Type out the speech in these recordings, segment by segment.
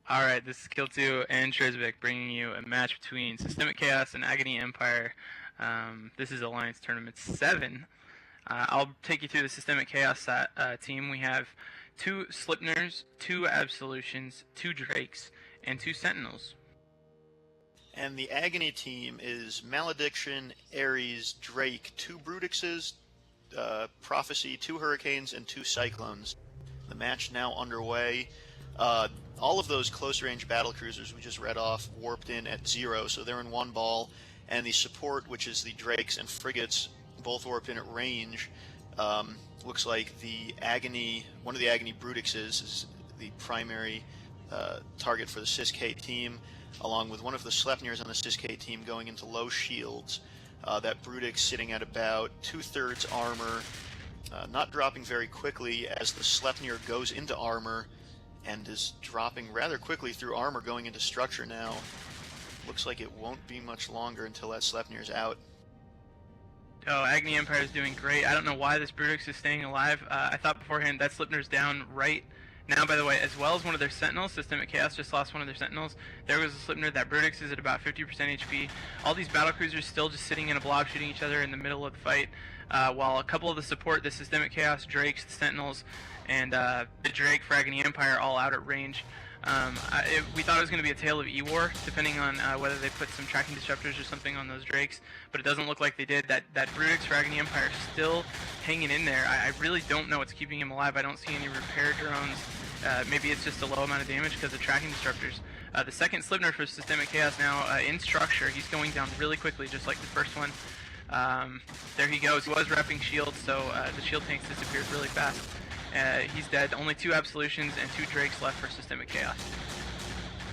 Alright, this is Kill 2 and Trizvik bringing you a match between Systemic Chaos and Agony Empire. This is Alliance Tournament 7. I'll take you through the Systemic Chaos team. We have 2 Slipners, 2 Absolutions, 2 Drakes, and 2 Sentinels. And the Agony team is Malediction, Ares, Drake, 2 Brutixes, Prophecy, 2 Hurricanes, and 2 Cyclones. The match now underway. All of those close-range battle cruisers we just read off warped in at 0, so they're in 1 ball, and the support, which is the Drakes and Frigates, both warped in at range. Looks like the Agony, one of the Agony Brutixes is the primary target for the SysK team, along with one of the Sleipnirs on the SysK team going into low shields. That Brutix sitting at about 2/3 armor, not dropping very quickly as the Sleipnir goes into armor, and is dropping rather quickly through armor going into structure now. Looks like it won't be much longer until that Sleipnir's out. Oh, Agony Empire is doing great. I don't know why this Brutix is staying alive. I thought beforehand that Sleipnir's down right now, by the way, as well as one of their Sentinels. Systemic Chaos just lost one of their Sentinels. There was a Sleipnir. That Brutix is at about 50% HP. All these battlecruisers still just sitting in a blob shooting each other in the middle of the fight, while a couple of the support, the Systemic Chaos, Drakes, the Sentinels, and the Drake for Agony Empire all out at range. We thought it was going to be a tale of E-War, depending on whether they put some tracking disruptors or something on those Drakes, but it doesn't look like they did. That Brutix for Agony Empire is still hanging in there. I really don't know what's keeping him alive. I don't see any repair drones. Maybe it's just a low amount of damage because of tracking disruptors. The second Sleipnir for Systemic Chaos now in structure. He's going down really quickly, just like the first one. There he goes. He was repping shields, so the shield tanks disappeared really fast. He's dead. Only 2 Absolutions and 2 Drakes left for Systemic Chaos.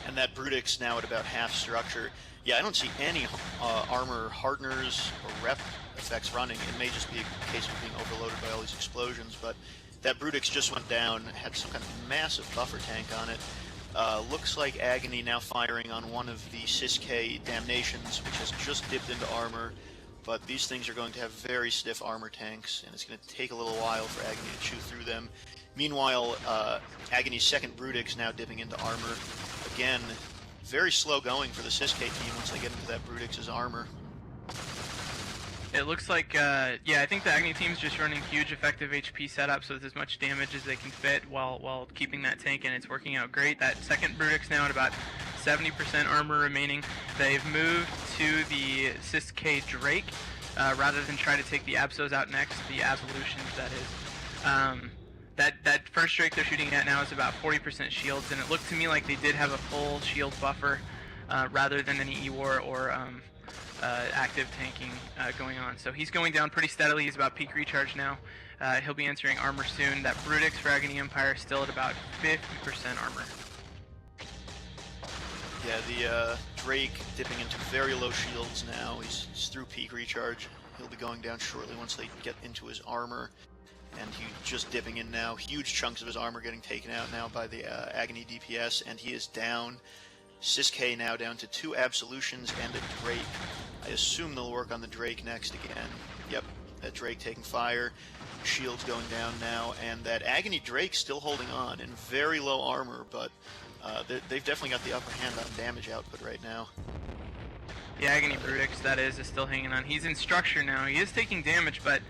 And that Brutix now at about half structure. Yeah, I don't see any armor hardeners or rep effects running. It may just be a case of being overloaded by all these explosions, but that Brutix just went down, had some kind of massive buffer tank on it. Looks like Agony now firing on one of the SysK Damnations, which has just dipped into armor. But these things are going to have very stiff armor tanks, and it's going to take a little while for Agony to chew through them. Meanwhile, Agony's second Brutix now dipping into armor. Again, very slow going for the SysK team once they get into that Brutix's armor. It looks like, yeah, I think the Agony team's just running huge effective HP setups with as much damage as they can fit while keeping that tank, and it's working out great. That second Brutix now at about 70% armor remaining. They've moved to the SysK Drake rather than try to take the Absos out next, the Absolutions that is. That first Drake they're shooting at now is about 40% shields, and it looked to me like they did have a full shield buffer rather than any E-War or active tanking going on. So he's going down pretty steadily. He's about peak recharge now. He'll be entering armor soon. That Brutix for Agony Empire is still at about 50% armor. Yeah, the Drake dipping into very low shields now. He's through peak recharge. He'll be going down shortly once they get into his armor. And he's just dipping in now. Huge chunks of his armor getting taken out now by the Agony DPS, and he is down. SysK now down to 2 Absolutions and a Drake. I assume they'll work on the Drake next again. Yep, that Drake taking fire. Shields going down now, and that Agony Drake still holding on in very low armor, but they've definitely got the upper hand on damage output right now. The Agony Brutix, that is still hanging on. He's in structure now. He is taking damage, but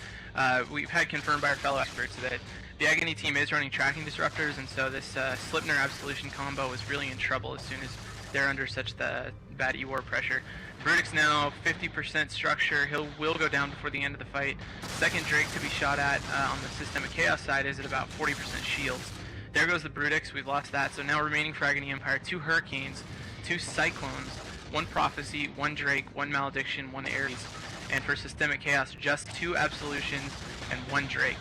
we've had confirmed by our fellow experts that the Agony team is running tracking disruptors, and so this Sleipnir Absolution combo is really in trouble as soon as they're under such the bad E-War pressure. Brutix now 50% structure. Will go down before the end of the fight. Second Drake to be shot at on the Systemic Chaos side is at about 40% shields. There goes the Brutix. We've lost that. So now remaining for Agony Empire, 2 Hurricanes, 2 Cyclones, 1 Prophecy, 1 Drake, 1 Malediction, 1 Ares. And for Systemic Chaos, just 2 Absolutions and 1 Drake.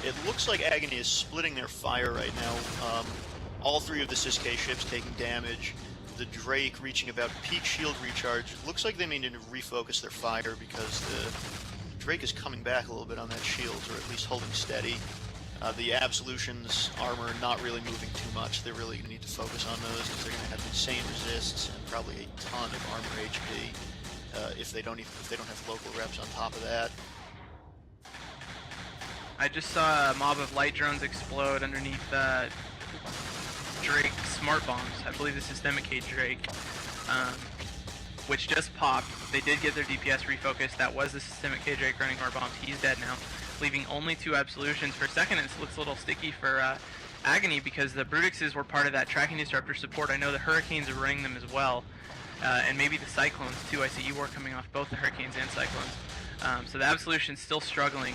It looks like Agony is splitting their fire right now. All 3 of the SysK ships taking damage. The Drake reaching about peak shield recharge. Looks like they may need to refocus their fire because the Drake is coming back a little bit on that shield, or at least holding steady. The Absolutions armor not really moving too much. They're really going to need to focus on those because they're going to have insane resists and probably a ton of armor HP if they don't have local reps on top of that. I just saw a mob of light drones explode underneath Drake smart bombs. I believe the Systemic K Drake, which just popped. They did get their DPS refocused. That was the Systemic K Drake running smart bombs. He's dead now, leaving only 2 absolutions. For a second, it looks a little sticky for Agony because the Brutixes were part of that tracking disruptor support. I know the Hurricanes are running them as well, and maybe the Cyclones too. I see you were coming off both the Hurricanes and Cyclones. So the Absolution's still struggling.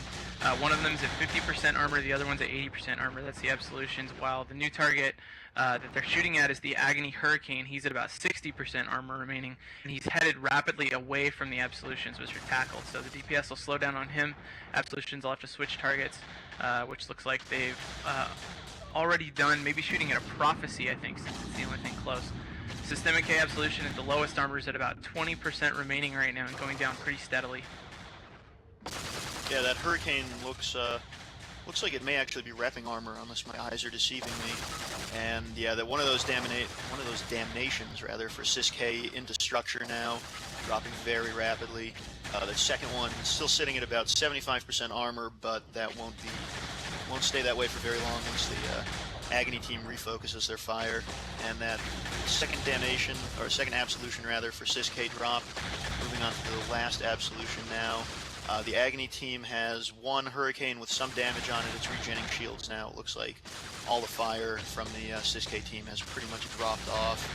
One of them's at 50% armor, the other one's at 80% armor. That's the Absolutions, while the new target that they're shooting at is the Agony Hurricane. He's at about 60% armor remaining, and he's headed rapidly away from the Absolutions, which are tackled. So the DPS will slow down on him. Absolutions will have to switch targets, which looks like they've already done, maybe shooting at a Prophecy, I think, since it's the only thing close. Systemic K Absolution at the lowest armor is at about 20% remaining right now and going down pretty steadily. Yeah, that Hurricane looks like it may actually be repping armor, unless my eyes are deceiving me. And yeah, that one of those damnations rather for Sys K into structure now, dropping very rapidly. The second one still sitting at about 75% armor, but that won't stay that way for very long once the Agony team refocuses their fire. And that second damnation, or second absolution rather, for Sys K drop. Moving on to the last absolution now. The Agony team has one Hurricane with some damage on it. It's regenning shields now. It looks like all the fire from the Sys K team has pretty much dropped off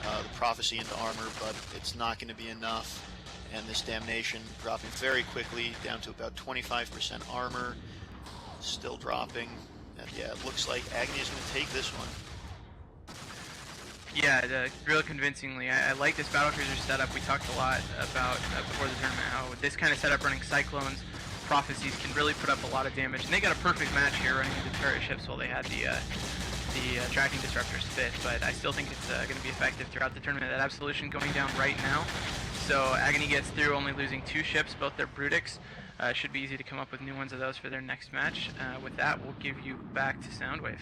the Prophecy into armor, but it's not going to be enough. And this damnation dropping very quickly down to about 25% armor. Still dropping. And yeah, it looks like Agony is going to take this one. Yeah, real convincingly. I like this battlecruiser setup. We talked a lot about before the tournament how this kind of setup running Cyclones, Prophecies can really put up a lot of damage. And they got a perfect match here running into turret ships while they had the tracking disruptors fit. But I still think it's going to be effective throughout the tournament. That Absolution going down right now. So Agony gets through, only losing 2 ships, both their Brutix. Should be easy to come up with new ones of those for their next match. With that, we'll give you back to Soundwave.